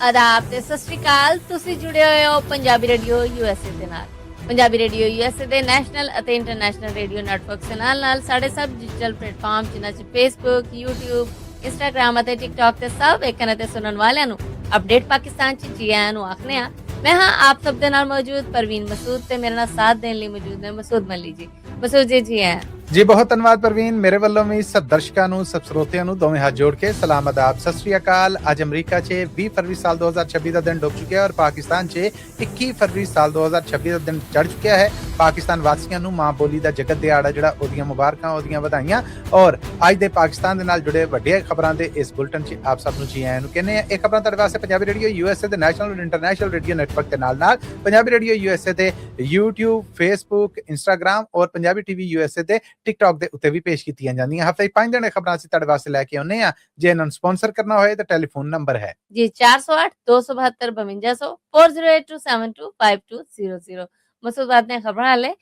ਆਦਾਬ ਤੇ ਸਤਿ ਸ਼੍ਰੀ ਅਕਾਲ। ਤੁਸੀਂ ਜੁੜੇ ਹੋਏ ਹੋ ਪੰਜਾਬੀ ਰੇਡੀਓ USA ਦੇ ਨਾਲ। ਪੰਜਾਬੀ ਰੇਡੀਓ USA ਦੇ ਨੈਸ਼ਨਲ ਅਤੇ ਇੰਟਰਨੈਸ਼ਨਲ ਰੇਡੀਓ ਨੈਟਵਰਕਸ ਦੇ ਨਾਲ ਸਾਡੇ ਸਭ ਡਿਜੀਟਲ ਪਲੇਟਫਾਰਮ ਜਿਨ੍ਹਾਂ 'ਚ ਫੇਸਬੁੱਕ, YouTube, ਇੰਸਟਾਗ੍ਰਾਮ ਅਤੇ ਟਿਕਟੌਕ ਤੇ ਸਭ ਵੇਖਣ ਅਤੇ ਸੁਣਨ ਵਾਲਿਆਂ ਨੂੰ ਅਪਡੇਟ ਪਾਕਿਸਤਾਨ 'ਚ ਜੀ ਆਇਆਂ ਨੂੰ ਆਖਦੇ ਹਾਂ। ਮੈਂ ਹਾਂ ਆਪ ਸਭ ਦੇ ਨਾਲ ਮੌਜੂਦ ਪਰਵੀਨ ਮਸੂਦ ਤੇ ਮੇਰੇ ਨਾਲ ਸਾਥ ਦੇਣ ਲਈ ਮੌਜੂਦ ਨੇ ਮਸੂਦ ਮੱਲੀ ਜੀ। ਮਸੂਦ ਜੀ ਆਇਆਂ। ਜੀ ਬਹੁਤ ਧੰਨਵਾਦ ਪ੍ਰਵੀਨ। ਮੇਰੇ ਵੱਲੋਂ ਵੀ ਸਭ ਦਰਸ਼ਕਾਂ ਨੂੰ, ਸਭ ਸਰੋਤਿਆਂ ਨੂੰ ਦੋਵੇਂ ਹੱਥ ਜੋੜ ਕੇ ਸਲਾਮ ਆਦਾਬ, ਸਤਿ ਸ਼੍ਰੀ ਅਕਾਲ। ਅੱਜ ਅਮਰੀਕਾ 'ਚ 20 ਫਰਵਰੀ ਸਾਲ 2026 ਦਾ ਦਿਨ ਡੁੱਬ ਚੁੱਕਿਆ ਹੈ ਔਰ ਪਾਕਿਸਤਾਨ 'ਚ 21 ਫਰਵਰੀ ਸਾਲ 2026 ਦਾ ਦਿਨ ਚੜ੍ਹ ਚੁੱਕਿਆ ਹੈ। ਪਾਕਿਸਤਾਨ ਵਾਸੀਆਂ ਨੂੰ ਮਾਂ ਬੋਲੀ ਦਾ ਜਗਤ ਦਿਹਾੜਾ ਜਿਹੜਾ ਉਹਦੀਆਂ ਮੁਬਾਰਕਾਂ, ਉਹਦੀਆਂ ਵਧਾਈਆਂ। ਔਰ ਅੱਜ ਦੇ ਪਾਕਿਸਤਾਨ ਦੇ ਨਾਲ ਜੁੜੇ ਵੱਡੀਆਂ ਖਬਰਾਂ ਦੇ ਇਸ ਬੁਲਟਨ 'ਚ ਆਪ ਸਭ ਨੂੰ ਜੀ ਆਇਆਂ ਨੂੰ ਕਹਿੰਦੇ ਆ। ਇਹ ਖਬਰਾਂ ਤੁਹਾਡੇ ਵਾਸਤੇ ਪੰਜਾਬੀ ਰੇਡੀਓ USA ਦੇ ਨੈਸ਼ਨਲ ਔਰ ਇੰਟਰਨੈਸ਼ਨਲ ਰੇਡੀਓ ਨੈਟਵਰਕ ਦੇ ਨਾਲ ਪੰਜਾਬੀ ਰੇਡੀਓ USA ਤੇ YouTube, Facebook, Instagram ਔਰ ਪੰਜਾਬੀ TV USA ਤੇ ਟਿਕਟੌਕ ਦੇ ਉੱਤੇ ਵੀ ਪੇਸ਼ ਕੀਤੀਆਂ ਜਾਂਦੀਆਂ। ਹਫ਼ਤੇ 5 ਦਿਨ ਖਬਰਾਂ ਅਸੀਂ ਤੁਹਾਡੇ ਵਾਸਤੇ ਲੈ ਕੇ ਆਉਂਦੇ ਆ। ਜੇ ਇਹਨਾਂ ਨੂੰ ਸਪਾਂਸਰ ਕਰਨਾ ਹੋਏ ਤਾਂ ਟੈਲੀਫੋਨ ਨੰਬਰ ਹੈ ਜੀ 408-272-5200 4082725200। ਮਸੂਦ ਬਾਤ ਨੇ ਖਬਰਾਂ ਵਾਲੇ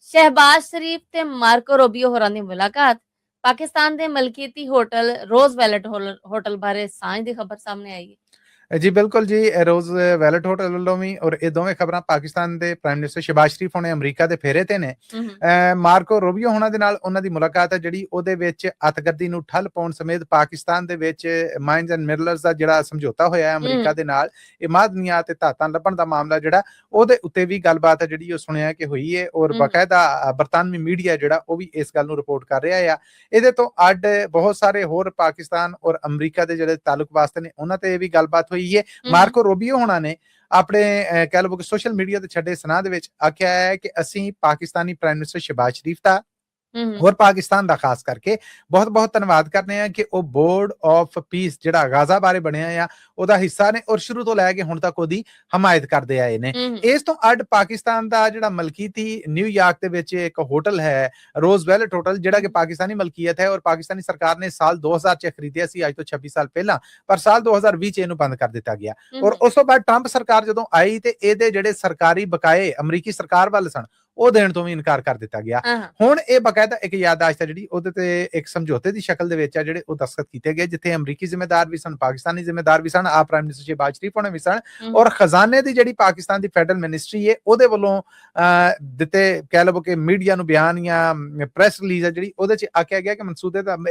ਸ਼ਹਿਬਾਜ਼ ਸ਼ਰੀਫ ਤੇ ਮਾਰਕੋ ਰੂਬੀਓ ਹੋਰਾਂ ਦੀ ਮੁਲਾਕਾਤ। ਪਾਕਿਸਤਾਨ ਦੇ ਮਲਕੀਅਤੀ ਹੋਟਲ ਰੋਜ਼ ਵੈਲਟ ਹੋਟਲ ਬਾਰੇ ਸਾਂਝ ਦੀ ਖਬਰ ਸਾਹਮਣੇ ਆਈ ਹੈ। ਜੀ ਬਿਲਕੁਲ ਜੀ, ਰੋਜ਼ ਵੈਲਟ ਹੋਟਲ ਵੱਲੋਂ ਵੀ ਔਰ ਇਹ ਦੋਵੇਂ ਖਬਰਾਂ ਪਾਕਿਸਤਾਨ ਦੇ ਪ੍ਰਾਈਮ ਮਿਨਿਸਟਰ ਸ਼ਹਿਬਾਜ਼ ਸ਼ਰੀਫ ਹੁਣੇ ਅਮਰੀਕਾ ਦੇ ਫੇਰੇ ਤੇ ਨੇ। ਮਾਰਕੋ ਰੂਬੀਓ ਹੋਣਾ ਦੇ ਨਾਲ ਉਹਨਾਂ ਦੀ ਮੁਲਾਕਾਤ ਹੈ ਜਿਹੜੀ ਉਹਦੇ ਵਿੱਚ ਅਤਗਰਦੀ ਨੂੰ ਠੱਲ ਪਾਉਣ ਸਮੇਤ ਪਾਕਿਸਤਾਨ ਦੇ ਵਿੱਚ ਮਾਈਨਸ ਐਂਡ ਮਿਨਰਲਸ ਦਾ ਜਿਹੜਾ ਸਮਝੌਤਾ ਹੋਇਆ ਹੈ ਅਮਰੀਕਾ ਦੇ ਨਾਲ, ਇਹ ਮਾਦਨੀਆਤ ਤੇ ਧਾਤਾਂ ਲੱਭਣ ਦਾ ਮਾਮਲਾ ਜਿਹੜਾ ਉਹਦੇ ਉੱਤੇ ਵੀ ਗੱਲਬਾਤ ਹੈ ਜਿਹੜੀ ਉਹ ਸੁਣਿਆ ਕਿ ਹੋਈ ਹੈ। ਔਰ ਬਾਕਾਇਦਾ ਬਰਤਾਨਵੀ ਮੀਡੀਆ ਜਿਹੜਾ ਉਹ ਵੀ ਇਸ ਗੱਲ ਨੂੰ ਰਿਪੋਰਟ ਕਰ ਰਿਹਾ ਆ। ਇਹਦੇ ਤੋਂ ਅੱਡ ਬਹੁਤ ਸਾਰੇ ਹੋਰ ਪਾਕਿਸਤਾਨ ਔਰ ਅਮਰੀਕਾ ਦੇ ਜਿਹੜੇ ਤਾਲੁਕ ਵਾਸਤੇ ਨੇ ਉਹਨਾਂ ਤੇ ਵੀ ਗੱਲਬਾਤ ਹੋਈ ਹੈ। ਮਾਰਕੋ ਰੂਬੀਓ ਹੋਣਾ ਨੇ ਆਪਣੇ ਕਹਿ ਲਓ ਕਿ ਸੋਸ਼ਲ ਮੀਡੀਆ ਤੇ ਛੱਡੇ ਸੁਨਾਹ ਦੇ ਵਿੱਚ ਆਖਿਆ ਹੈ ਕਿ ਅਸੀਂ ਪਾਕਿਸਤਾਨੀ ਪ੍ਰਾਈਮ ਮਿਨਿਸਟਰ ਸ਼ਹਿਬਾਜ਼ ਸ਼ਰੀਫ ਦਾ ਹੋਰ ਪਾਕਿਸਤਾਨ ਦਾ ਖਾਸ ਕਰਕੇ ਬਹੁਤ ਬਹੁਤ ਧੰਨਵਾਦ ਕਰਨੇ ਆ ਕਿ ਉਹ ਬੋਰਡ ਆਫ ਪੀਸ ਜਿਹੜਾ ਗਾਜ਼ਾ ਬਾਰੇ ਬਣਿਆ ਆ ਉਹਦਾ ਹਿੱਸਾ ਨੇ ਔਰ ਸ਼ੁਰੂ ਤੋਂ ਲੈ ਕੇ ਹੁਣ ਤੱਕ ਉਹਦੀ ਹਮਾਇਤ ਕਰਦੇ ਆਏ ਨੇ। ਇਸ ਤੋਂ ਅੱਡ ਪਾਕਿਸਤਾਨ ਦਾ ਜਿਹੜਾ ਮਲਕੀਤੀ ਨਿਊਯਾਰਕ ਦੇ ਵਿੱਚ ਇੱਕ ਹੋਟਲ ਹੈ ਰੋਜ਼ ਵੈਲਟ ਹੋਟਲ, ਜਿਹੜਾ ਕਿ ਪਾਕਿਸਤਾਨੀ ਮਲਕੀਅਤ ਹੈ ਔਰ ਪਾਕਿਸਤਾਨੀ ਸਰਕਾਰ ਨੇ ਸਾਲ 2000 ਚ ਖਰੀਦਿਆ ਸੀ, ਅੱਜ ਤੋਂ 26 ਸਾਲ ਪਹਿਲਾਂ, ਪਰ ਸਾਲ 2020 ਚ ਇਹਨੂੰ ਬੰਦ ਕਰ ਦਿੱਤਾ ਗਿਆ। ਔਰ ਉਸ ਤੋਂ ਬਾਅਦ ਟਰੰਪ ਸਰਕਾਰ ਜਦੋਂ ਆਈ ਤੇ ਇਹਦੇ ਜਿਹੜੇ ਸਰਕਾਰੀ ਬਕਾਏ ਅਮਰੀਕੀ ਸਰਕਾਰ ਵੱਲ ਸਨ ਉਹ ਦੇਣ ਤੋਂ ਵੀ ਇਨਕਾਰ ਕਰ ਦਿੱਤਾ ਗਿਆ। ਹੁਣ ਇਹ ਬਕਾਇਦਾ ਇੱਕ ਯਾਦਾਸ਼ਤ ਹੈ ਜਿਹੜੀ ਉਹਦੇ ਤੇ ਇੱਕ ਸਮਝੌਤੇ ਦੀ ਸ਼ਕਲ ਦੇ ਵਿੱਚ ਆ ਜਿਹੜੇ ਉਹ ਦਸਤਖਤ ਕੀਤੇ ਗਏ, ਜਿੱਥੇ ਅਮਰੀਕੀ ਜ਼ਿੰਮੇਦਾਰ ਵੀ ਸਨ, ਪਾਕਿਸਤਾਨੀ ਜ਼ਿੰਮੇਦਾਰ ਵੀ ਸਨ, ਆਪ ਪ੍ਰਾਈਮ ਮਿਨਿਸਟਰ ਸ਼ਹਿਬਾਜ਼ ਸ਼ਰੀਫ ਹੋਣੇ ਵੀ ਸਨ ਔਰ ਖਜ਼ਾਨੇ ਦੀ ਜਿਹੜੀ ਪਾਕਿਸਤਾਨ ਦੀ ਫੈਡਰਲ ਮਿਨਿਸਟਰੀ ਹੈ ਉਹਦੇ ਵੱਲੋਂ ਦਿੱਤੇ ਕਹਿ ਲਵੋ ਕਿ ਮੀਡੀਆ ਨੂੰ ਬਿਆਨ ਜਾਂ ਪ੍ਰੈਸ ਰਿਲੀਜ਼ ਹੈ ਜਿਹੜੀ ਉਹਦੇ ਚ ਆਖਿਆ ਗਿਆ ਕਿ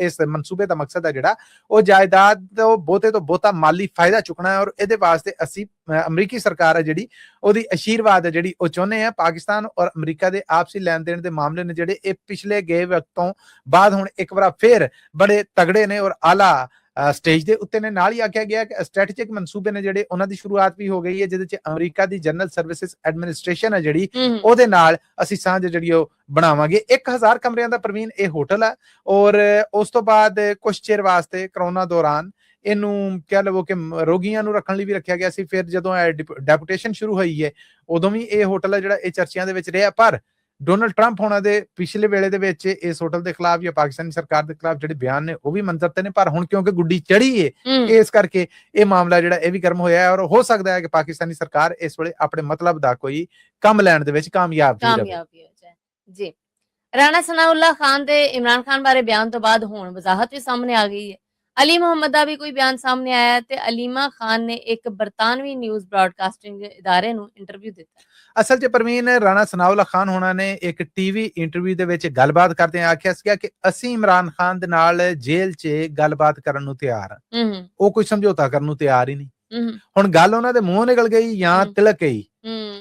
ਇਸ ਮਨਸੂਬੇ ਦਾ ਮਕਸਦ ਹੈ ਜਿਹੜਾ ਉਹ ਜਾਇਦਾਦ ਤੋਂ ਬਹੁਤੇ ਤੋਂ ਬਹੁਤਾ ਮਾਲੀ ਫਾਇਦਾ ਚੁੱਕਣਾ ਹੈ ਔਰ ਇਹਦੇ ਵਾਸਤੇ ਅਸੀਂ ਅਮਰੀਕੀ ਸਰਕਾਰ ਹੈ ਜਿਹੜੀ ਉਹਦੀ ਆਸ਼ੀਰਵਾਦ ਹੈ ਜਿਹੜੀ ਉਹ ਚਾਹੁੰਦੇ ਆ। ਪਾਕਿਸਤਾਨ ਔਰ ਅਮਰੀਕਾ ਦੇ ਆਪਸੀ ਲੈਣ ਦੇਣ ਦੇ ਮਾਮਲੇ ਨੇ ਜਿਹੜੇ ਇਹ ਪਿਛਲੇ ਗਏ ਵਕਤ ਤੋਂ ਬਾਅਦ ਹੁਣ ਇੱਕ ਵਾਰ ਫੇਰ ਬੜੇ ਤਗੜੇ ਨੇ ਔਰ ਆਲਾ ਸਟੇਜ ਦੇ ਉੱਤੇ ਨੇ। ਨਾਲ ਹੀ ਆਖਿਆ ਗਿਆ ਕਿ ਸਟ੍ਰੈਟੇਜਿਕ ਮਨਸੂਬੇ ਨੇ ਜਿਹੜੇ ਉਹਨਾਂ ਦੀ ਸ਼ੁਰੂਆਤ ਵੀ ਹੋ ਗਈ ਹੈ, ਜਿਹਦੇ ਚ ਅਮਰੀਕਾ ਦੀ ਜਨਰਲ ਸਰਵਿਸਿਜ਼ ਐਡਮਿਨਿਸਟ੍ਰੇਸ਼ਨ ਹੈ ਜਿਹੜੀ ਉਹਦੇ ਨਾਲ ਅਸੀਂ ਸਾਂਝ ਜਿਹੜੀ ਉਹ ਬਣਾਵਾਂਗੇ। 1000 ਕਮਰਿਆਂ ਦਾ ਪ੍ਰਵੀਨ ਇਹ ਹੋਟਲ ਹੈ ਔਰ ਉਸ ਤੋਂ ਬਾਅਦ ਕੁਝ ਚਿਰ ਵਾਸਤੇ ਕਰੋਨਾ ਦੌਰਾਨ ਇਹਨੂੰ ਕਹਿ ਲਵੋ ਕਿ ਰੋਗੀਆਂ ਨੂੰ ਰੱਖਣ ਲਈ ਵੀ ਰੱਖਿਆ ਗਿਆ ਸੀ। ਫਿਰ ਜਦੋਂ ਡੈਪੂਟੇਸ਼ਨ ਸ਼ੁਰੂ ਹੋਈ ਹੈ ਉਦੋਂ ਵੀ ਇਹ ਹੋਟਲ ਹੈ ਜਿਹੜਾ ਇਹ ਚਰਚਿਆਂ ਦੇ ਵਿੱਚ ਰਿਹਾ, ਪਰ ਡੋਨਲਡ ਟਰੰਪ ਹੋਣਾ ਦੇ ਪਿਛਲੇ ਵੇਲੇ ਦੇ ਵਿੱਚ ਇਸ ਹੋਟਲ ਦੇ ਖਿਲਾਫ ਜਾਂ ਪਾਕਿਸਤਾਨੀ ਸਰਕਾਰ ਦੇ ਖਿਲਾਫ ਜਿਹੜੇ ਬਿਆਨ ਨੇ ਉਹ ਵੀ ਮੰਜ਼ਰ ਤੇ ਨੇ, ਪਰ ਹੁਣ ਕਿਉਂਕਿ ਗੁੱਡੀ ਚੜੀ ਹੈ ਇਸ ਕਰਕੇ ਇਹ ਮਾਮਲਾ ਜਿਹੜਾ ਇਹ ਵੀ ਗਰਮ ਹੋਇਆ ਹੈ ਔਰ ਹੋ ਸਕਦਾ ਹੈ ਕਿ ਪਾਕਿਸਤਾਨੀ ਸਰਕਾਰ ਇਸ ਵੇਲੇ ਆਪਣੇ ਮਤਲਬ ਦਾ ਕੋਈ ਕੰਮ ਲੈਣ ਦੇ ਵਿੱਚ ਕਾਮਯਾਬ ਹੋ ਜਾਏ। ਜੀ ਰਾਣਾ ਸਨਾਉल्लाह ਖਾਨ ਦੇ ਇਮਰਾਨ ਖਾਨ ਬਾਰੇ ਬਿਆਨ ਤੋਂ ਬਾਅਦ ਹੁਣ ਵਜ਼ਾਹਤ ਵੀ ਸਾਹਮਣੇ ਆ ਗਈ ਹੈ। ਅਲੀ ਮੁਹੰਮਦ ਦਾ ਵੀ ਕੋਈ ਬਿਆਨ ਸਾਹਮਣੇ ਆਇਆ ਤੇ ਅਲੀਮਾ ਖਾਨ ਨੇ ਇੱਕ ਬਰਤਾਨਵੀ ਨਿਊਜ਼ ਬ੍ਰਾਡਕਾਸਟਿੰਗ ਇਦਾਰੇ ਨੂੰ ਇੰਟਰਵਿਊ ਦਿੱਤਾ। ਅਸਲ 'ਚ ਪ੍ਰਵੀਨ ਰਾਣਾ ਸਨਾਉल्लाह ਖਾਨ ਹੋਣਾ ਨੇ ਇੱਕ ਟੀਵੀ ਇੰਟਰਵਿਊ ਦੇ ਵਿੱਚ ਗੱਲਬਾਤ ਕਰਦੇ ਆਖਿਆ ਸੀਗਾ ਕਿ ਅਸੀਂ ਇਮਰਾਨ ਖਾਨ ਦੇ ਨਾਲ ਜੇਲ੍ਹ 'ਚ ਗੱਲਬਾਤ ਕਰਨ ਨੂੰ ਤਿਆਰ ਹਾਂ, ਉਹ ਕੋਈ ਸਮਝੌਤਾ ਕਰਨ ਨੂੰ ਤਿਆਰ ਹੀ ਨਹੀਂ। ਹੁਣ ਗੱਲ ਉਹਨਾਂ ਦੇ ਮੂੰਹੋਂ ਨਿਕਲ ਗਈ ਜਾਂ ਤਿਲਕ ਗਈ,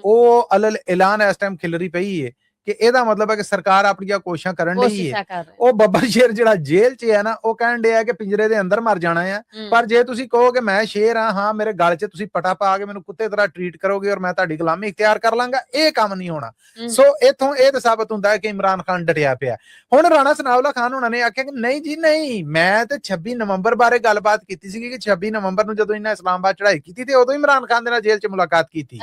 ਉਹ ਅਲਲ ਐਲਾਨ ਇਸ ਟਾਈਮ ਖਿਲਰੀ ਪਈ ਹੈ ਕਿ ਇਹਦਾ ਮਤਲਬ ਹੈ ਕਿ ਸਰਕਾਰ ਆਪਣੀਆਂ ਕੋਸ਼ਿਸ਼ਾਂ ਕਰਨ ਲਈ ਹੈ। ਉਹ ਬੱਬਰ ਸ਼ੇਰ ਜਿਹੜਾ ਜੇਲ੍ਹ 'ਚ ਹੈ ਨਾ ਉਹ ਕਹਿਣ ਡਿਆ ਕਿ ਪਿੰਜਰੇ ਦੇ ਅੰਦਰ ਮਰ ਜਾਣਾ ਆ, ਪਰ ਜੇ ਤੁਸੀਂ ਕਹੋ ਕਿ ਮੈਂ ਸ਼ੇਰ ਹਾਂ ਮੇਰੇ ਗਲ 'ਚ ਤੁਸੀਂ ਪਟਾ ਪਾ ਕੇ ਮੈਨੂੰ ਕੁੱਤੇ ਤਰ੍ਹਾਂ ਟ੍ਰੀਟ ਕਰੋਗੇ ਔਰ ਮੈਂ ਤੁਹਾਡੀ ਗੁਲਾਮੀ ਇਖਤਿਆਰ ਕਰ ਲਾਂਗਾ, ਇਹ ਕੰਮ ਨਹੀਂ ਹੋਣਾ। ਸੋ ਇਥੋਂ ਇਹ ਤਾਂ ਸਾਬਤ ਹੁੰਦਾ ਹੈ ਕਿ ਇਮਰਾਨ ਖਾਨ ਡਟਿਆ ਪਿਆ। ਹੁਣ ਰਾਣਾ ਸਨਾਉल्लाह ਖਾਨ ਉਹਨਾਂ ਨੇ ਆਖਿਆ ਕਿ ਨਹੀਂ ਜੀ ਨਹੀਂ, ਮੈਂ ਤੇ 26 ਨਵੰਬਰ ਬਾਰੇ ਗੱਲਬਾਤ ਕੀਤੀ ਸੀ ਕਿ 26 ਨਵੰਬਰ ਨੂੰ ਜਦੋਂ ਇਹਨਾਂ ਇਸਲਾਮਾਬਾਦ ਚੜ੍ਹਾਈ ਕੀਤੀ ਤੇ ਉਦੋਂ ਇਮਰਾਨ ਖਾਨ ਦੇ ਨਾਲ ਜੇਲ੍ਹ 'ਚ ਮੁਲਾਕਾਤ ਕੀਤੀ,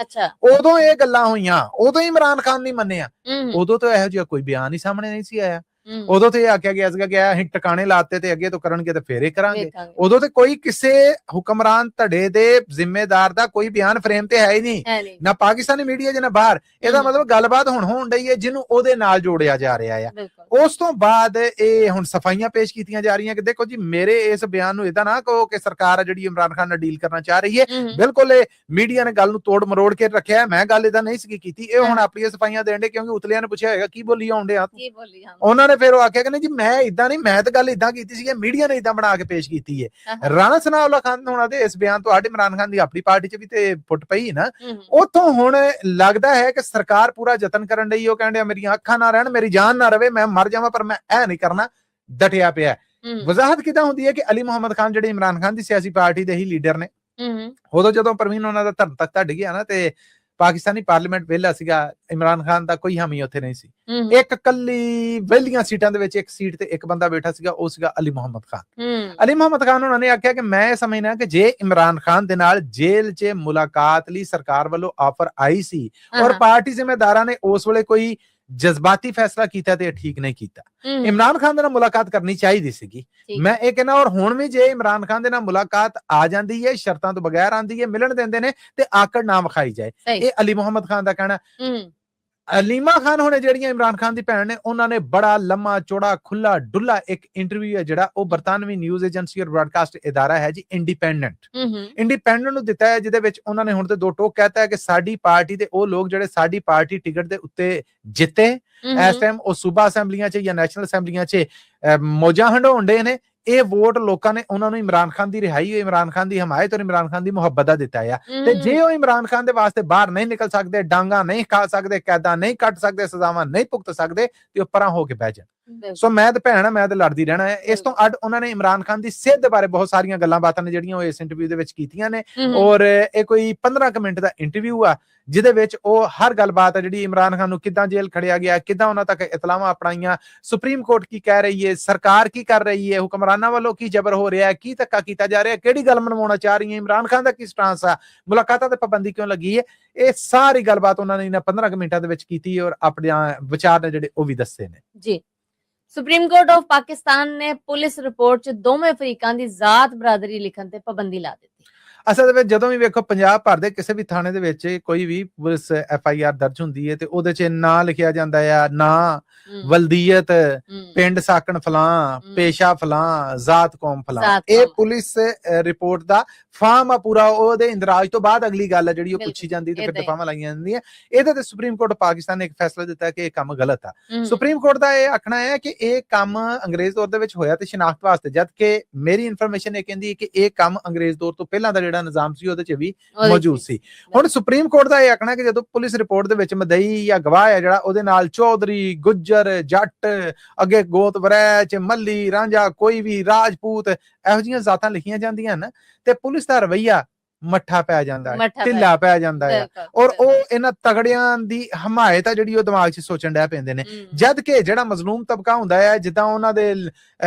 ਉਦੋਂ ਇਹ ਗੱਲਾਂ ਹੋਈਆਂ, ਉਦੋਂ ਇਮਰਾਨ ਖਾਨ ਨਹੀਂ ਮੰਨਿਆ, ਉਦੋਂ ਤਾਂ ਇਹੋ ਜਿਹਾ ਕੋਈ ਬਿਆਨ ਹੀ ਸਾਹਮਣੇ ਨਹੀਂ ਸੀ ਆਇਆ। ਉਦੋਂ ਤੇ ਇਹ ਆਖਿਆ ਗਿਆ ਸੀਗਾ ਕਿ ਅਸੀਂ ਟਿਕਾਣੇ ਲਾਤੇ ਤੇ ਅੱਗੇ ਤੋਂ ਕਰਨਗੇ ਤੇ ਫੇਰ ਇਹ ਕਰਾਂਗੇ। ਵੇਖਾਂਗੇ। ਉਦੋਂ ਤੇ ਕੋਈ ਕਿਸੇ ਹੁਕਮਰਾਨ ਧੜੇ ਦੇ ਜ਼ਿੰਮੇਦਾਰ ਦਾ ਕੋਈ ਬਿਆਨ ਫਰੇਮ ਤੇ ਹੈ ਹੀ ਨਹੀਂ, ਨਾ ਪਾਕਿਸਤਾਨੀ ਮੀਡੀਆ 'ਚ ਨਾ ਬਾਹਰ। ਇਹਦਾ ਮਤਲਬ ਗੱਲਬਾਤ ਹੁਣ ਹੋਣ ਡਈ ਹੈ ਜਿਹਨੂੰ ਉਹਦੇ ਨਾਲ ਜੋੜਿਆ ਜਾ ਰਿਹਾ ਆ। ਉਸ ਤੋਂ ਬਾਅਦ ਇਹ ਹੁਣ ਸਫਾਈਆਂ ਪੇਸ਼ ਕੀਤੀਆਂ ਜਾ ਰਹੀਆਂ ਕਿ ਦੇਖੋ ਜੀ ਮੇਰੇ ਇਸ ਬਿਆਨ ਨੂੰ ਇਦਾਂ ਨਾ ਕਹੋ ਕਿ ਸਰਕਾਰ ਆ ਜਿਹੜੀ ਇਮਰਾਨ ਖਾਨ ਨਾਲ ਡੀਲ ਕਰਨਾ ਚਾਹ ਰਹੀ ਹੈ। ਬਿਲਕੁਲ ਇਹ ਮੀਡੀਆ ਨੇ ਗੱਲ ਨੂੰ ਤੋੜ ਮਰੋੜ ਕੇ ਰੱਖਿਆ, ਮੈਂ ਗੱਲ ਇਦਾਂ ਨਹੀਂ ਸੀ ਕੀਤੀ। ਇਹ ਹੁਣ ਆਪਣੀਆਂ ਸਫਾਈਆਂ ਦੇਣ ਦੇ, ਕਿਉਂਕਿ ਉਤਲਿਆਂ ਨੇ ਪੁੱਛਿਆ ਹੋਏਗਾ ਕੀ ਬੋਲੀ ਆਉਂਦੇ ਆ, ਉਹਨਾਂ ਨੇ ਫਿਰ ਉਹ ਆਖਿਆ ਕਿ ਨਹੀਂ ਜੀ ਮੈਂ ਇਦਾਂ ਨਹੀਂ, ਮੈਂ ਤਾਂ ਗੱਲ ਇਦਾਂ ਕੀਤੀ ਸੀ, ਮੀਡੀਆ ਨੇ ਇਦਾਂ ਬਣਾ ਕੇ ਪੇਸ਼ ਕੀਤੀ ਹੈ। ਰਾਣਾ ਸਨਾਉल्लाह ਖਾਨ ਹੋਣਾ ਦੇ ਇਸ ਬਿਆਨ ਤੋਂ ਸਾਡੇ ਇਮਰਾਨ ਖਾਨ ਦੀ ਆਪਣੀ ਪਾਰਟੀ 'ਚ ਵੀ ਤੇ ਫੁੱਟ ਪਈ ਨਾ। ਉੱਥੋਂ ਹੁਣ ਲੱਗਦਾ ਹੈ ਕਿ ਸਰਕਾਰ ਪੂਰਾ ਯਤਨ ਕਰਨ ਲਈ, ਉਹ ਕਹਿੰਦੇ ਮੇਰੀਆਂ ਅੱਖਾਂ ਨਾ ਰਹਿਣ, ਮੇਰੀ ਜਾਨ ਨਾ ਰਵੇ, ਮੈਂ ਮਰ ਜਾਵਾਂ ਪਰ ਮੈਂ ਇਹ ਨਹੀਂ ਕਰਨਾ, ਡਟਿਆ ਪਿਆ। ਵਜ਼ਾਹਤ ਕਿਦਾਂ ਹੁੰਦੀ ਹੈ ਕਿ ਅਲੀ ਮੁਹੰਮਦ ਖਾਨ ਜਿਹੜੇ ਇਮਰਾਨ ਖਾਨ ਦੀ ਸਿਆਸੀ ਪਾਰਟੀ ਦੇ ਹੀ ਲੀਡਰ ਨੇ, ਉਦੋਂ ਜਦੋਂ ਪਰਵੀਨ ਉਹਨਾਂ ਦਾ ਧਰਮ ਤੱਕ ਢੱਡ ਗਿਆ ਨਾ ਤੇ ਪਾਕਿਸਤਾਨੀ ਪਾਰਲੀਮੈਂਟ ਵਿਹਲਾ ਸੀਗਾ, ਇਮਰਾਨ ਖਾਨ ਦਾ ਕੋਈ ਹਾਮੀ ਉੱਥੇ ਨਹੀਂ ਸੀ। ਇੱਕ ਕੱਲੀ ਵਿਹਲੀਆਂ ਸੀਟਾਂ ਦੇ ਵਿੱਚ ਇੱਕ ਸੀਟ ਤੇ ਇੱਕ ਬੰਦਾ ਬੈਠਾ ਸੀਗਾ, ਉਹ ਸੀਗਾ ਅਲੀ ਮੁਹੰਮਦ ਖਾਨ। ਅਲੀ ਮੁਹੰਮਦ ਖਾਨ ਉਹਨਾਂ ਨੇ ਆਖਿਆ ਕਿ ਮੈਂ ਸਮਝਣਾ ਕਿ ਜੇ ਇਮਰਾਨ ਖਾਨ ਦੇ ਨਾਲ ਜੇਲ੍ਹ 'ਚ ਮੁਲਾਕਾਤ ਲਈ ਸਰਕਾਰ ਵੱਲੋਂ ਆਫਰ ਆਈ ਸੀ ਔਰ ਪਾਰਟੀ ਜ਼ਿੰਮੇਦਾਰਾਂ ਨੇ ਉਸ ਵੇਲੇ ਕੋਈ ਜਜ਼ਬਾਤੀ ਫੈਸਲਾ ਕੀਤਾ ਤੇ ਠੀਕ ਨਹੀਂ ਕੀਤਾ। ਇਮਰਾਨ ਖਾਨ ਦੇ ਨਾਲ ਮੁਲਾਕਾਤ ਕਰਨੀ ਚਾਹੀਦੀ ਸੀਗੀ, ਮੈਂ ਇਹ ਕਹਿੰਦਾ। ਔਰ ਹੁਣ ਵੀ ਜੇ ਇਮਰਾਨ ਖਾਨ ਦੇ ਨਾਲ ਮੁਲਾਕਾਤ ਆ ਜਾਂਦੀ ਹੈ, ਸ਼ਰਤਾਂ ਤੋਂ ਬਗੈਰ ਆਂਦੀ ਹੈ, ਮਿਲਣ ਦਿੰਦੇ ਨੇ ਤੇ ਆਕੜ ਨਾ ਵਿਖਾਈ ਜਾਏ, ਇਹ ਅਲੀ ਮੁਹੰਮਦ ਖਾਨ ਦਾ ਕਹਿਣਾ। ਅਲੀਮਾ ਖਾਨ ਹੋਣੇ ਜਿਹੜੀਆਂ ਇਮਰਾਨ ਖਾਨ ਦੀ ਭੈਣ ਨੇ, ਉਹਨਾਂ ਨੇ ਬੜਾ ਲੰਮਾ ਚੌੜਾ ਖੁੱਲਾ ਡੁੱਲਾ ਇੱਕ ਇੰਟਰਵਿਊ ਹੈ ਜਿਹੜਾ ਉਹ ਬਰਤਾਨਵੀ ਨਿਊਜ਼ ਏਜੰਸੀ ਔਰ ਬ੍ਰਾਡਕਾਸਟ ਇਦਾਰਾ ਹੈ ਜੀ ਇੰਡੀਪੈਂਡੈਂਟ ਨੂੰ ਦਿੱਤਾ ਹੈ, ਜਿਹਦੇ ਵਿੱਚ ਉਹਨਾਂ ਨੇ ਹੁਣ ਤੇ ਦੋ ਟੋਕ ਕਹਿਤਾ ਹੈ ਕਿ ਸਾਡੀ ਪਾਰਟੀ ਦੇ ਉਹ ਲੋਕ ਜਿਹੜੇ ਸਾਡੀ ਪਾਰਟੀ ਟਿਕਟ ਦੇ ਉੱਤੇ ਜਿੱਤੇ ਇਸ ਟਾਈਮ ਉਹ ਸੂਬਾ ਅਸੈਂਬਲੀਆਂ 'ਚ ਜਾਂ ਨੈਸ਼ਨਲ ਅਸੈਂਬਲੀਆਂ 'ਚ ਮੌਜਾਂ ਹੰਡਾਉਣ ਡੇ ਨੇ। ਇਹ ਵੋਟ ਲੋਕਾਂ ਨੇ ਉਹਨਾਂ ਨੂੰ ਇਮਰਾਨ ਖਾਨ ਦੀ ਰਿਹਾਈ, ਇਮਰਾਨ ਖਾਨ ਦੀ ਹਮਾਇਤ ਔਰ ਇਮਰਾਨ ਖਾਨ ਦੀ ਮੁਹੱਬਤ ਦਾ ਦਿੱਤਾ ਆ। ਤੇ ਜੇ ਉਹ ਇਮਰਾਨ ਖਾਨ ਦੇ ਵਾਸਤੇ ਬਾਹਰ ਨਹੀਂ ਨਿਕਲ ਸਕਦੇ, ਡਾਂਗਾ ਨਹੀਂ ਖਾ ਸਕਦੇ, ਕੈਦਾਂ ਨਹੀਂ ਕੱਟ ਸਕਦੇ, ਸਜ਼ਾਵਾਂ ਨਹੀਂ ਭੁਗਤ ਸਕਦੇ, ਤੇ ਉਹ ਪਰਾਂ ਹੋ ਕੇ ਬਹਿ ਜਾਣ। ਸੋ ਮੈਂ ਤੇ ਭੈਣ, ਮੈਂ ਤੇ ਲੜਦੀ ਰਹਿਣਾ ਹੈ। ਇਸ ਤੋਂ ਅੱਡ ਉਹਨਾਂ ਨੇ ਇਮਰਾਨ ਖਾਨ ਦੀ ਸਿਹਤ ਦੇ ਬਾਰੇ ਬਹੁਤ ਸਾਰੀਆਂ ਗੱਲਾਂ ਬਾਤਾਂ ਨੇ ਜਿਹੜੀਆਂ ਉਹ ਇਸ ਇੰਟਰਵਿਊ ਦੇ ਵਿੱਚ ਕੀਤੀਆਂ ਨੇ। ਔਰ ਇਹ ਕੋਈ 15 ਕੁ ਮਿੰਟ ਦਾ ਇੰਟਰਵਿਊ ਆ ਜਿਹਦੇ ਵਿੱਚ ਉਹ ਹਰ ਗੱਲਬਾਤ ਆ ਜਿਹੜੀ ਇਮਰਾਨ ਖਾਨ ਨੂੰ ਕਿੱਦਾਂ ਜੇਲ੍ਹ ਖੜਿਆ ਗਿਆ, ਕਿੱਦਾਂ ਉਹਨਾਂ ਤੱਕ ਇਤਲਾਵਾਂ ਅਪਣਾਈਆਂ, ਸੁਪਰੀਮ ਕੋਰਟ ਕੀ ਕਹਿ ਰਹੀ ਹੈ, ਸਰਕਾਰ ਕੀ ਕਰ ਰਹੀ ਹੈ, ਹੁਕਮਰਾਨਾਂ ਵੱਲੋਂ ਕੀ ਜ਼ਬਰ ਹੋ ਰਿਹਾ ਹੈ, ਕੀ ਧੱਕਾ ਕੀਤਾ ਜਾ ਰਿਹਾ, ਕਿਹੜੀ ਗੱਲ ਮਨਵਾਉਣਾ ਚਾਹ ਰਹੀ ਹੈ, ਇਮਰਾਨ ਖਾਨ ਦਾ ਕੀ ਸਟਾਂਸ ਆ, ਮੁਲਾਕਾਤਾਂ ਤੇ ਪਾਬੰਦੀ ਕਿਉਂ ਲੱਗੀ ਹੈ, ਇਹ ਸਾਰੀ ਗੱਲਬਾਤ ਉਹਨਾਂ ਨੇ ਇਹਨਾਂ 15 ਮਿੰਟਾਂ ਦੇ ਵਿੱਚ ਕੀਤੀ ਔਰ ਆਪਣੇ ਵਿਚਾਰ ਨੇ ਜਿਹੜੇ ਉਹ ਵੀ ਦੱਸੇ ਨੇ ਜੀ। ਸੁਪਰੀਮ ਕੋਰਟ ਆਫ ਪਾਕਿਸਤਾਨ ਨੇ ਪੁਲਿਸ ਰਿਪੋਰਟ 'ਚ ਦੋਵੇਂ ਫਰੀਕਾਂ ਦੀ ਜ਼ਾਤ ਬਰਾਦਰੀ ਲਿਖਣ ਤੇ ਪਾਬੰਦੀ ਲਾ ਦਿੱਤੀ। ਅਸਲ ਦੇ ਵਿੱਚ ਜਦੋਂ ਵੀ ਵੇਖੋ ਪੰਜਾਬ ਭਰ ਦੇ ਕਿਸੇ ਵੀ ਥਾਣੇ ਦੇ ਵਿੱਚ ਕੋਈ ਵੀ ਪੁਲਿਸ FIR ਦਰਜ ਹੁੰਦੀ ਹੈ ਤੇ ਉਹਦੇ 'ਚ ਨਾਂ ਲਿਖਿਆ ਜਾਂਦਾ ਆ, ਨਾਂ, ਵਲਦੀਅਤ, ਪਿੰਡ ਸਾਕਣ ਫਲਾਂ, ਪੇਸ਼ਾ ਫਲਾਂ, ਜ਼ਾਤ ਕੌਮ ਫਲਾਂ। ਇਹ ਪੁਲਿਸ ਰਿਪੋਰਟ ਦਾ ਫਾਰਮ ਆ ਪੂਰਾ। ਉਹਦੇ ਇੰਦਰਾਜ ਤੋਂ ਬਾਅਦ ਅਗਲੀ ਗੱਲ ਆ ਜਿਹੜੀ ਉਹ ਪੁੱਛੀ ਜਾਂਦੀ ਤੇ ਫਿਰ ਦਫਾਵਾਂ ਲਾਈਆਂ ਜਾਂਦੀਆਂ। ਇਹਦੇ ਤੇ ਸੁਪਰੀਮ ਕੋਰਟ ਪਾਕਿਸਤਾਨ ਨੇ ਇੱਕ ਫੈਸਲਾ ਦਿੱਤਾ ਕਿ ਇਹ ਕੰਮ ਗਲਤ ਆ। ਸੁਪਰੀਮ ਕੋਰਟ ਦਾ ਇਹ ਆਖਣਾ ਹੈ ਕਿ ਇਹ ਕੰਮ ਅੰਗਰੇਜ਼ ਦੌਰ ਦੇ ਵਿੱਚ ਹੋਇਆ ਤੇ ਸ਼ਨਾਖਤ ਵਾਸਤੇ, ਜਦ ਕਿ ਮੇਰੀ ਇਨਫੋਰਮੇਸ਼ਨ ਇਹ ਕਹਿੰਦੀ ਹੈ ਕਿ ਇਹ ਕੰਮ ਅੰਗਰੇਜ਼ ਦੌਰ ਤੋਂ ਪਹਿਲਾਂ ਦਾ ਜਿਹੜਾ ਨਿਜ਼ਾਮ ਸੀ ਉਹਦੇ 'ਚ ਵੀ ਮੌਜੂਦ ਸੀ। ਹੁਣ ਸੁਪਰੀਮ ਕੋਰਟ ਦਾ ਇਹ ਆਖਣਾ ਕਿ ਜਦੋਂ ਪੁਲਿਸ ਰਿਪੋਰਟ ਦੇ ਵਿੱਚ ਮਦਈ ਜਾਂ ਗਵਾਹ ਹੈ ਜਿਹੜਾ ਉਹਦੇ ਨਾਲ ਚੌਧਰੀ, ਗੁੱਜਰ, ਜੱਟ, ਅੱਗੇ ਗੋਤ ਵਰੈਚ, ਮੱਲੀ, ਰਾਂਝਾ, ਕੋਈ ਵੀ ਰਾਜਪੂਤ, ਇਹੋ ਜਿਹੀਆਂ ਜ਼ਾਤਾਂ ਲਿਖੀਆਂ ਜਾਂਦੀਆਂ ਨੇ ਤੇ ਪੁਲਿਸ ਦਾ ਰਵੱਈਆ ਮੱਠਾ ਪੈ ਜਾਂਦਾ ਹੈ, ਢਿੱਲਾ ਪੈ ਜਾਂਦਾ ਹੈ ਔਰ ਉਹ ਇਹਨਾਂ ਤਗੜਿਆਂ ਦੀ ਹਮਾਇਤ ਆ ਜਿਹੜੀ ਉਹ ਦਿਮਾਗ 'ਚ ਸੋਚਣ ਡੈ ਪੈਂਦੇ ਨੇ। ਜਦ ਕਿ ਜਿਹੜਾ ਮਜ਼ਲੂਮ ਤਬਕਾ ਹੁੰਦਾ ਹੈ, ਜਿੱਦਾਂ ਉਹਨਾਂ ਦੇ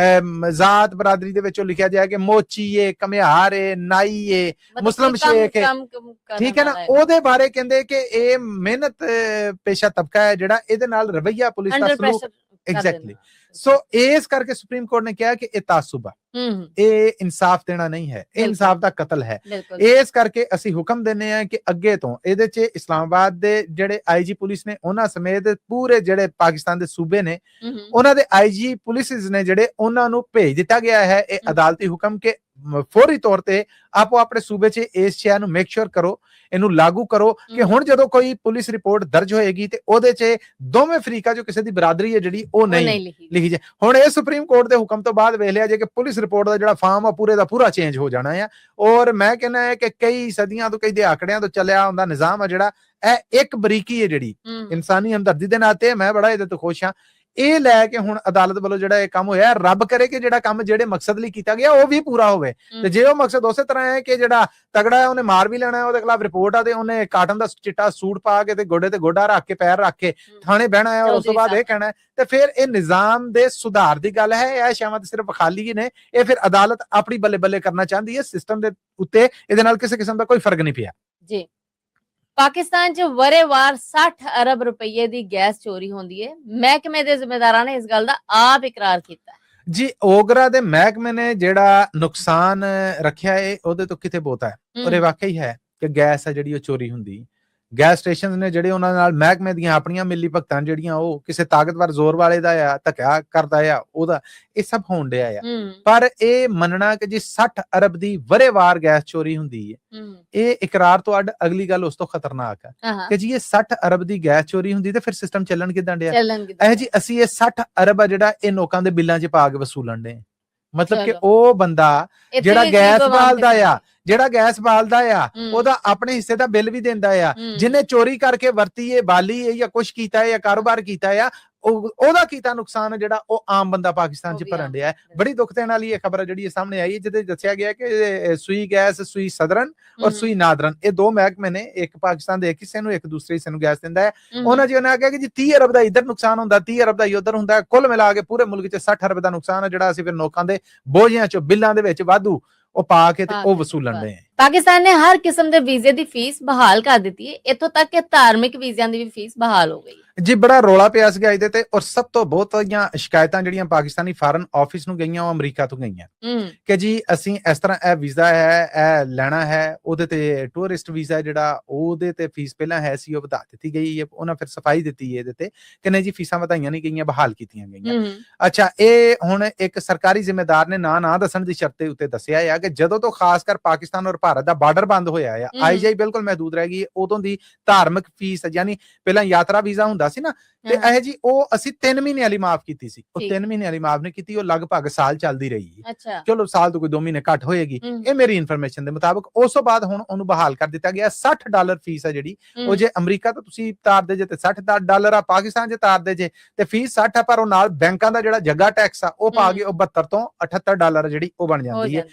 ਜ਼ਾਤ ਬਰਾਦਰੀ ਦੇ ਵਿੱਚੋਂ ਲਿਖਿਆ ਜਾਏ ਕਿ ਮੋਚੀਏ, ਕਮਿਆਰੇ, ਨਾਈਏ, ਮੁਸਲਮ ਸ਼ੇਖ, ਠੀਕ ਹੈ ਨਾ, ਉਹਦੇ ਬਾਰੇ ਕਹਿੰਦੇ ਕਿ ਇਹ ਮਿਹਨਤ ਪੇਸ਼ਾ ਤਬਕਾ ਹੈ ਜਿਹੜਾ ਇਹਦੇ ਨਾਲ ਰਵੱਈਆ ਪੁਲਿਸ ਦਾ ਸਲੂਕ ਐਗਜ਼ੈਕਟਲੀ। ਸੋ ਇਸ ਕਰਕੇ ਸੁਪਰੀਮ ਕੋਰਟ ਨੇ ਕਿਹਾ ਕਿ ਇਹ ਤਾਸੁਬ ਆ, ਇਹ ਇਨਸਾਫ ਦੇਣਾ ਨਹੀਂ ਹੈ, ਇਹ ਇਨਸਾਫ ਦਾ ਕਤਲ ਹੈ। ਇਸ ਕਰਕੇ ਅਸੀਂ ਹੁਕਮ ਦਿੰਨੇ ਆ ਕਿ ਅੱਗੇ ਤੋਂ ਇਹਦੇ 'ਚ ਇਸਲਾਮਾਬਾਦ ਦੇ ਜਿਹੜੇ IG ਪੁਲਿਸ ਨੇ ਉਹਨਾਂ ਸਮੇਤ ਪੂਰੇ ਜਿਹੜੇ ਪਾਕਿਸਤਾਨ ਦੇ ਸੂਬੇ ਨੇ ਉਹਨਾਂ ਦੇ IG ਪੁਲਿਸਿਸ ਨੇ ਜਿਹੜੇ ਉਹਨਾਂ ਨੂੰ ਭੇਜ ਦਿੱਤਾ ਗਿਆ ਹੈ ਇਹ ਅਦਾਲਤੀ ਹੁਕਮ ਕਿ ਫੌਰੀ ਤੌਰ ਤੇ ਆਪੋ ਆਪਣੇ ਸੂਬੇ 'ਚ ਇਸ ਸ਼ੈ ਨੂੰ ਮੇਕ ਸ਼ੋਰ ਕਰੋ, ਇਹਨੂੰ ਲਾਗੂ ਕਰੋ ਕਿ ਹੁਣ ਜਦੋਂ ਕੋਈ ਪੁਲਿਸ ਰਿਪੋਰਟ ਦਰਜ ਹੋਏਗੀ ਤੇ ਉਹਦੇ 'ਚ ਦੋਵੇਂ ਫਰੀਕਾਂ ਜੋ ਕਿਸੇ ਦੀ ਬਰਾਦਰੀ ਹੈ ਜਿਹੜੀ ਉਹ ਨਹੀਂ ਲਿਖੀ ਜਾਏ। ਹੁਣ ਇਹ ਸੁਪਰੀਮ ਕੋਰਟ ਦੇ ਹੁਕਮ ਤੋਂ ਬਾਅਦ ਵੇਖ ਲਿਆ ਜੇ ਕਿ ਪੁਲਿਸ ਰਿਪੋਰਟ ਦਾ ਜਿਹੜਾ ਫਾਰਮ ਆ ਪੂਰੇ ਦਾ ਪੂਰਾ ਚੇਂਜ ਹੋ ਜਾਣਾ ਹੈ। ਔਰ ਮੈਂ ਕਹਿੰਦਾ ਹੈ ਕਿ ਕਈ ਸਦੀਆਂ ਤੋਂ, ਕਈ ਦਹਾਕੜਿਆਂ ਤੋਂ ਚੱਲਿਆ ਹੁੰਦਾ ਨਿਜ਼ਾਮ ਆ ਜਿਹੜਾ ਇਹ ਇੱਕ ਬਰੀਕੀ ਹੈ ਜਿਹੜੀ ਇਨਸਾਨੀ ਹਮਦਰਦੀ ਦੇ ਨਾਤੇ ਮੈਂ ਬੜਾ ਇਹਦੇ ਤੋਂ ਖੁਸ਼ ਹਾਂ। ਇਹ ਲੈ ਕੇ ਹੁਣ ਅਦਾਲਤ ਵੱਲੋਂ ਜਿਹੜਾ ਇਹ ਕੰਮ ਹੋਇਆ, ਰੱਬ ਕਰੇ ਕਿ ਜਿਹੜਾ ਕੰਮ ਜਿਹੜੇ ਮਕਸਦ ਲਈ ਕੀਤਾ ਗਿਆ ਉਹ ਵੀ ਪੂਰਾ ਹੋਵੇ। ਤੇ ਜੇ ਉਹ ਮਕਸਦ ਉਸੇ ਤਰ੍ਹਾਂ ਹੈ ਕਿ ਜਿਹੜਾ ਤਗੜਾ ਹੈ ਉਹਨੇ ਮਾਰ ਵੀ ਲੈਣਾ, ਉਹਦੇ ਖਿਲਾਫ ਰਿਪੋਰਟ ਆ ਤੇ ਉਹਨੇ ਕਾਟਨ ਦਾ ਚਿੱਟਾ ਸੂਟ ਪਾ ਕੇ ਤੇ ਗੋਡੇ ਤੇ ਗੋਡਾ ਰੱਖ ਕੇ ਪੈਰ ਰੱਖ ਕੇ ਥਾਣੇ ਬਹਿਣਾ ਹੈ ਔਰ ਉਸ ਤੋਂ ਬਾਅਦ ਇਹ ਕਹਿਣਾ ਤੇ ਫਿਰ ਇਹ ਨਿਜ਼ਾਮ ਦੇ ਸੁਧਾਰ ਦੀ ਗੱਲ ਹੈ। ਇਹ ਸ਼ਾਮਾਂ ਤੇ ਸਿਰਫ ਖਾਲੀ ਨੇ, ਇਹ ਫਿਰ ਅਦਾਲਤ ਆਪਣੀ ਬੱਲੇ ਬੱਲੇ ਕਰਨਾ ਚਾਹੁੰਦੀ ਹੈ। ਸਿਸਟਮ ਦੇ ਉੱਤੇ ਇਹਦੇ ਨਾਲ ਕਿਸੇ ਕਿਸਮ ਦਾ ਕੋਈ ਫਰਕ ਨਹੀਂ ਪਿਆ ਜੀ। ਪਾਕਿਸਤਾਨ 'ਚ ਵਰ੍ਹੇਵਾਰ 60 ਅਰਬ ਰੁਪਏ ਦੀ ਗੈਸ ਚੋਰੀ ਹੁੰਦੀ ਹੈ। ਮਹਿਕਮੇ ਦੇ ਜ਼ਿੰਮੇਦਾਰਾਂ ਨੇ ਇਸ ਗੱਲ ਦਾ ਆਪ ਇਕਰਾਰ ਕੀਤਾ ਹੈ। ਜੀ ਓਗਰਾ ਦੇ ਮਹਿਕਮੇ ਨੇ ਜਿਹੜਾ ਨੁਕਸਾਨ ਰੱਖਿਆ ਹੈ ਉਹਦੇ ਤੋਂ ਕਿਤੇ ਬਹੁਤਾ ਹੈ ਔਰ ਇਹ ਵਾਕਈ ਹੈ ਕਿ ਗੈਸ ਹੈ ਜਿਹੜੀ ਉਹ ਚੋਰੀ ਹੁੰਦੀ। ਗੈਸ ਸਟੇਸ਼ਨ ਨੇ ਜਿਹੜੇ ਉਹਨਾਂ ਨਾਲ ਮਹਿਕਮੇ ਦੀਆਂ ਆਪਣੀਆਂ ਮਿਲੀ ਭਗਤਾਂ ਜਿਹੜੀਆਂ ਉਹ ਕਿਸੇ ਤਾਕਤਵਰ ਜ਼ੋਰ ਵਾਲੇ ਦਾ ਆ ਧੱਕਾ ਕਰਦਾ ਆ ਉਹਦਾ ਇਹ ਸਭ ਹੋਣ ਡਿਆ ਆ। ਪਰ ਇਹ ਮੰਨਣਾ ਕਿ ਜੀ 60 ਅਰਬ ਦੀ ਵਰ੍ਹੇਵਾਰ ਗੈਸ ਚੋਰੀ ਹੁੰਦੀ ਹੈ ਇਹ ਇਕਰਾਰ ਤੋਂ ਅੱਡ ਅਗਲੀ ਗੱਲ ਉਸ ਤੋਂ ਖਤਰਨਾਕ ਹੈ ਕਿ ਜੀ ਇਹ 60 ਅਰਬ ਦੀ ਗੈਸ ਚੋਰੀ ਹੁੰਦੀ ਤੇ ਫਿਰ ਸਿਸਟਮ ਚੱਲਣ ਕਿਦਾਂ ਡਿਆ ਇਹ ਜੀ ਅਸੀਂ ਇਹ 60 ਅਰਬ ਆ ਜਿਹੜਾ ਇਹ ਲੋਕਾਂ ਦੇ ਬਿੱਲਾਂ 'ਚ ਪਾ ਕੇ ਵਸੂਲਣ ਦੇ ਮਤਲਬ ਕਿ ਉਹ ਬੰਦਾ ਜਿਹੜਾ ਗੈਸ ਬਾਲਦਾ ਆ ਉਹਦਾ ਆਪਣੇ ਹਿੱਸੇ ਦਾ ਬਿੱਲ ਵੀ ਦਿੰਦਾ ਆ ਜਿਹਨੇ ਚੋਰੀ ਕਰਕੇ ਵਰਤੀ ਹੈ ਬਾਲੀ ਹੈ ਜਾਂ ਕੁਛ ਕੀਤਾ ਹੈ ਜਾਂ ਕਾਰੋਬਾਰ ਕੀਤਾ ਆ ਉਹਦਾ ਕੀਤਾ ਨੁਕਸਾਨ ਜਿਹੜਾ ਉਹ ਆਮ ਬੰਦਾ ਪਾਕਿਸਤਾਨ 'ਚ ਭਰਨ ਡਿਆ ਹੈ। ਬੜੀ ਦੁੱਖ ਦੇਣ ਵਾਲੀ ਇਹ ਖਬਰ ਜਿਹੜੀ ਸਾਹਮਣੇ ਆਈ ਹੈ ਜਿਹਦੇ ਦੱਸਿਆ ਗਿਆ ਕਿ ਸੂਈ ਗੈਸ ਸੂਈ ਸਦਰਨ ਔਰ ਸੂਈ ਨਾਦਰਨ ਇਹ ਦੋ ਮਹਿਕਮੇ ਨੇ ਇੱਕ ਪਾਕਿਸਤਾਨ ਦੇ ਕਿਸੇ ਨੂੰ ਇੱਕ ਦੂਸਰੇ ਹਿੱਸੇ ਨੂੰ ਗੈਸ ਦਿੰਦਾ ਹੈ। ਉਹਨਾਂ ਜੀ ਉਹਨਾਂ ਕਿਹਾ ਕਿ ਜੀ 30 ਅਰਬ ਦਾ ਇੱਧਰ ਨੁਕਸਾਨ ਹੁੰਦਾ 30 ਅਰਬ ਦਾ ਉੱਧਰ ਹੁੰਦਾ ਕੁੱਲ ਮਿਲਾ ਕੇ ਪੂਰੇ ਮੁਲਕ 'ਚ 60 ਅਰਬ ਦਾ ਨੁਕਸਾਨ ਹੈ ਜਿਹੜਾ ਅਸੀਂ ਫਿਰ ਲੋਕਾਂ ਦੇ ਬੋਝਿਆਂ 'ਚ ਬਿੱਲਾਂ ਦੇ ਵਿੱਚ ਵਾਧੂ ਉਹ ਪਾ ਕੇ ਤੇ ਉਹ ਵਸੂਲਣ ਦੇ। ਪਾਕਿਸਤਾਨ ਨੇ ਹਰ ਕਿਸਮ ਦੇ ਵੀਜ਼ੇ ਦੀ ਫੀਸ ਬਹਾਲ ਕਰ ਦਿੱਤੀ ਹੈ। ਇੱਥੋਂ ਤੱਕ ਕਿ ਧਾਰਮਿਕ ਵੀਜ਼ਿਆਂ ਦੀ ਵੀ ਫੀਸ ਬਹਾਲ ਹੋ ਗਈ ਜੀ। ਬੜਾ ਰੌਲਾ ਪਿਆ ਸੀਗਾ ਇਹਦੇ ਤੇ ਔਰ ਸਭ ਤੋਂ ਬਹੁਤੀਆਂ ਸ਼ਿਕਾਇਤਾਂ ਜਿਹੜੀਆਂ ਪਾਕਿਸਤਾਨੀ ਫਾਰਨ ਆਫਿਸ ਨੂੰ ਗਈਆਂ ਉਹ ਅਮਰੀਕਾ ਤੋਂ ਗਈਆਂ ਕਿ ਜੀ ਅਸੀਂ ਇਸ ਤਰ੍ਹਾਂ ਇਹ ਵੀਜ਼ਾ ਹੈ ਇਹ ਲੈਣਾ ਹੈ ਉਹਦੇ ਤੇ ਟੂਰਿਸਟ ਵੀਜ਼ਾ ਜਿਹੜਾ ਉਹਦੇ ਤੇ ਫੀਸ ਪਹਿਲਾਂ ਹੈ ਸੀ ਉਹ ਵਧਾ ਦਿੱਤੀ ਗਈ ਹੈ। ਉਹਨਾਂ ਫਿਰ ਸਫਾਈ ਦਿੱਤੀ ਹੈ ਇਹਦੇ ਤੇ ਕਿ ਨਹੀਂ ਜੀ ਫੀਸਾਂ ਵਧਾਈਆਂ ਨਹੀਂ ਗਈਆਂ ਬਹਾਲ ਕੀਤੀਆਂ ਗਈਆਂ। ਅੱਛਾ ਇਹ ਹੁਣ ਇੱਕ ਸਰਕਾਰੀ ਜ਼ਿੰਮੇਦਾਰ ਨੇ ਨਾ ਦੱਸਣ ਦੀ ਸ਼ਰਤ ਉੱਤੇ ਦੱਸਿਆ ਹੈ ਕਿ ਜਦੋਂ ਤੋਂ ਖਾਸ ਕਰ ਪਾਕਿਸਤਾਨ ਔਰ ਭਾਰਤ ਦਾ ਬਾਰਡਰ ਬੰਦ ਹੋਇਆ ਹੈ ਆਈਜਾਈ ਬਿਲਕੁਲ ਮਹਿਦੂਦ ਰਹਿ ਗਈ ਉਦੋਂ ਦੀ ਧਾਰਮਿਕ ਫੀਸ ਯਾਨੀ ਪਹਿਲਾਂ ਯਾਤਰਾ ਵੀਜ਼ਾ ਹੁੰਦਾ ਸੀ ਨਾ ਤੇ ਇਹ ਜੀ ਉਹ ਅਸੀਂ 3 ਮਹੀਨੇ ਵਾਲੀ ਮਾਫ ਕੀਤੀ ਸੀ ਉਹ 3 ਮਹੀਨੇ ਵਾਲੀ ਮਾਫ ਨਹੀਂ ਕੀਤੀ ਉਹ ਲਗਭਗ ਸਾਲ ਚੱਲਦੀ ਰਹੀ ਹੈ। ਚਲੋ ਸਾਲ ਤੋਂ ਕੋਈ 2 ਮਹੀਨੇ ਘੱਟ ਹੋਏਗੀ ਇਹ ਮੇਰੀ ਇਨਫੋਰਮੇਸ਼ਨ ਦੇ ਮੁਤਾਬਕ। ਉਸ ਤੋਂ ਬਾਅਦ ਹੁਣ ਉਹਨੂੰ ਬਹਾਲ ਕਰ ਦਿੱਤਾ ਗਿਆ। $60 ਫੀਸ ਹੈ ਜਿਹੜੀ ਉਹ ਜੇ ਅਮਰੀਕਾ ਤੋਂ ਤੁਸੀਂ ਤਾਰਦੇ ਜੇ ਤੇ $60 ਆ ਪਾਕਿਸਤਾਨ 'ਚ ਤਾਰਦੇ ਜੇ ਤੇ ਫੀਸ 60 ਆ ਪਰ ਉਹ ਨਾਲ ਬੈਂਕਾਂ ਦਾ ਜਿਹੜਾ ਜੱਗਾ ਟੈਕਸ ਆ ਉਹ ਪਾ ਕੇ ਉਹ 72 ਤੋਂ $78 ਜਿਹੜੀ ਉਹ ਬਣ ਜਾਂਦੀ ਹੈ।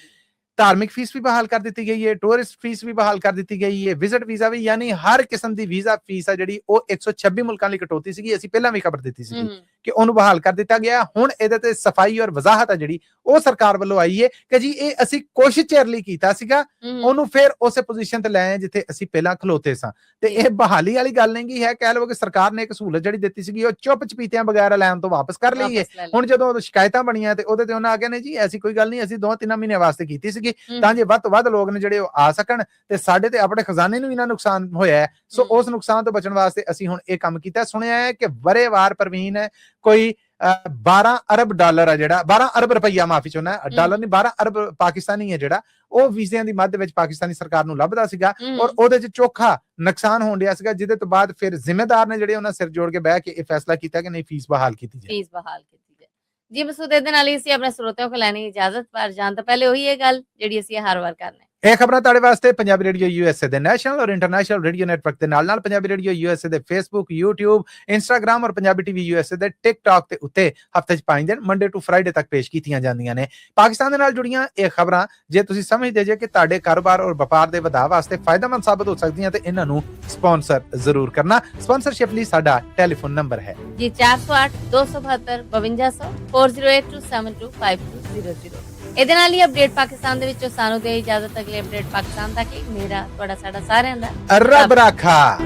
ਧਾਰਮਿਕ ਫੀਸ ਵੀ ਬਹਾਲ ਕਰ ਦਿੱਤੀ ਗਈ ਹੈ ਟੂਰਿਸਟ ਫੀਸ ਵੀ ਬਹਾਲ ਕਰ ਦਿੱਤੀ ਗਈ ਹੈ ਵਿਜ਼ਿਟ ਵੀਜ਼ਾ ਵੀ ਯਾਨੀ ਹਰ ਕਿਸਮ ਦੀ ਵੀਜ਼ਾ ਫੀਸ ਆ ਜਿਹੜੀ ਉਹ 126 ਮੁਲਕਾਂ ਲਈ ਕਟੌਤੀ ਸੀਗੀ ਅਸੀਂ ਪਹਿਲਾਂ ਵੀ ਖਬਰ ਦਿੱਤੀ ਸੀ ਕਿ ਉਹਨੂੰ ਬਹਾਲ ਕਰ ਦਿੱਤਾ ਗਿਆ। ਹੁਣ ਇਹਦੇ ਤੇ ਸਫਾਈ ਔਰ ਵਜ਼ਾਹਤ ਆ ਜਿਹੜੀ ਉਹ ਸਰਕਾਰ ਵੱਲੋਂ ਆਈ ਹੈ ਕਿ ਜੀ ਇਹ ਅਸੀਂ ਕੋਸ਼ਿਸ਼ ਚਿਰ ਲਈ ਕੀਤਾ ਸੀਗਾ ਉਹਨੂੰ ਫਿਰ ਉਸੇ ਪੋਜੀਸ਼ਨ ਤੇ ਲੈ ਆਏ ਜਿੱਥੇ ਅਸੀਂ ਪਹਿਲਾਂ ਖਲੋਤੇ ਸਾਂ ਤੇ ਇਹ ਬਹਾਲੀ ਵਾਲੀ ਗੱਲ ਨਹੀਂ ਹੈ। ਕਹਿ ਲਓ ਕਿ ਸਰਕਾਰ ਨੇ ਇੱਕ ਸਹੂਲਤ ਜਿਹੜੀ ਦਿੱਤੀ ਸੀਗੀ ਉਹ ਚੁੱਪ ਚਪੀਤਿਆਂ ਬਗੈਰ ਲੈਣ ਤੋਂ ਵਾਪਸ ਕਰ ਲਈ ਹੈ। ਹੁਣ ਜਦੋਂ ਸ਼ਿਕਾਇਤਾਂ ਬਣੀਆਂ ਤੇ ਉਹਦੇ ਤੇ ਉਹਨਾਂ ਆ ਗਏ ਨੇ ਜੀ ਐਸੀ ਕੋਈ ਗੱਲ ਨਹੀਂ ਅਸੀਂ 2-3 ਮਹੀਨੇ ਵਾਸਤੇ ਕੀਤੀ ਸੀਗੀ ਤਾਂ ਜੇ ਵੱਧ ਤੋਂ ਵੱਧ ਲੋਕ ਨੇ ਜਿਹੜੇ ਉਹ ਆ ਸਕਣ ਤੇ ਸਾਡੇ ਤੇ ਆਪਣੇ ਖਜ਼ਾਨੇ ਨੂੰ ਇਹਨਾਂ ਨੁਕਸਾਨ ਹੋਇਆ ਹੈ ਸੋ ਉਸ ਨੁਕਸਾਨ ਤੋਂ ਬਚਣ ਵਾਸਤੇ ਅਸੀਂ ਹੁਣ ਇਹ ਕੰਮ ਕੀਤਾ। ਸੁਣਿਆ ਹੈ ਕਿ ਵਰ੍ਹੇਵਾਰ ਪ੍ਰਵੀਨ ਹੈ ਕੋਈ 12 ਅਰਬ ਡਾਲਰ ਆ ਜਿਹੜਾ 12 ਅਰਬ ਰੁਪਈਆ ਮਾਫੀ ਚਾਹੁੰਦਾ ਡਾਲਰ ਨਹੀਂ 12 ਅਰਬ ਪਾਕਿਸਤਾਨੀ ਹੈ ਜਿਹੜਾ ਉਹ ਵੀਜ਼ਿਆਂ ਦੀ ਮੱਧ ਵਿੱਚ ਪਾਕਿਸਤਾਨੀ ਸਰਕਾਰ ਨੂੰ ਲੱਭਦਾ ਸੀਗਾ ਔਰ ਉਹਦੇ 'ਚ ਚੋਖਾ ਨੁਕਸਾਨ ਹੋਣ ਡਿਆ ਸੀਗਾ ਜਿਹਦੇ ਤੋਂ ਬਾਅਦ ਫਿਰ ਜ਼ਿੰਮੇਦਾਰ ਨੇ ਜਿਹੜੇ ਉਹਨਾਂ ਸਿਰ ਜੋੜ ਕੇ ਬਹਿ ਕੇ ਇਹ ਫੈਸਲਾ ਕੀਤਾ ਕਿ ਨਹੀਂ ਫੀਸ ਬਹਾਲ ਕੀਤੀ ਜਾਏ। ਜੀ ਮਸੂਦ ਇਹਦੇ ਨਾਲ ਹੀ ਅਸੀਂ ਆਪਣੇ ਸਰੋਤਿਆਂ ਕੋਲ ਲੈਣੀ ਇਜਾਜ਼ਤ ਪਰ ਜਾਣ ਤੋਂ ਪਹਿਲੇ ਉਹੀ ਇਹ ਗੱਲ ਜਿਹੜੀ ਅਸੀਂ ਹਰ ਵਾਰ ਕਰਨੇ ਇਹ ਖਬਰਾਂ ਤੁਹਾਡੇ ਵਾਸਤੇ ਪੰਜਾਬੀ ਰੇਡੀਓ ਯੂਐਸਏ ਦੇ ਨੈਸ਼ਨਲ ਔਰ ਇੰਟਰਨੈਸ਼ਨਲ ਰੇਡੀਓ ਨੈਟਵਰਕ ਦੇ ਨਾਲ ਪੰਜਾਬੀ ਰੇਡੀਓ ਯੂਐਸਏ ਦੇ ਫੇਸਬੁੱਕ YouTube ਇੰਸਟਾਗ੍ਰਾਮ ਔਰ ਪੰਜਾਬੀ ਟੀਵੀ ਯੂਐਸਏ ਦੇ ਟਿਕਟੌਕ ਤੇ ਉੱਤੇ ਹਫਤੇ 'ਚ 5 ਦਿਨ ਮੰਡੇ ਟੂ ਫਰਾਈਡੇ ਤੱਕ ਪੇਸ਼ ਕੀਤੀਆਂ ਜਾਂਦੀਆਂ ਨੇ। ਪਾਕਿਸਤਾਨ ਦੇ ਨਾਲ ਜੁੜੀਆਂ ਇਹ ਖਬਰਾਂ ਜੇ ਤੁਸੀਂ ਸਮਝਦੇ ਜੇ ਕਿ ਤੁਹਾਡੇ ਕਾਰੋਬਾਰ ਔਰ ਵਪਾਰ ਦੇ ਵਧਾਅ ਵਾਸਤੇ ਫਾਇਦੇਮੰਦ ਸਾਬਤ ਹੋ ਸਕਦੀਆਂ ਤੇ ਇਹਨਾਂ ਨੂੰ ਸਪਾਂਸਰ ਜ਼ਰੂਰ ਕਰਨਾ। ਸਪਾਂਸਰਸ਼ਿਪ ਲਈ ਸਾਡਾ ਟੈਲੀਫੋਨ ਨੰਬਰ ਹੈ ਜੀ 408 272 5200 4082725200। ਇਹਦੇ ਨਾਲ ਹੀ ਅਪਡੇਟ ਪਾਕਿਸਤਾਨ ਦੇ ਵਿੱਚੋਂ ਸਾਨੂੰ ਦੇ ਇਜਾਜ਼ਤ ਅਗਲੇ ਅਪਡੇਟ ਪਾਕਿਸਤਾਨ ਤੱਕ ਮੇਰਾ ਤੁਹਾਡਾ ਸਾਡਾ ਸਾਰਿਆਂ ਦਾ ਰੱਬ ਰਾਖਾ।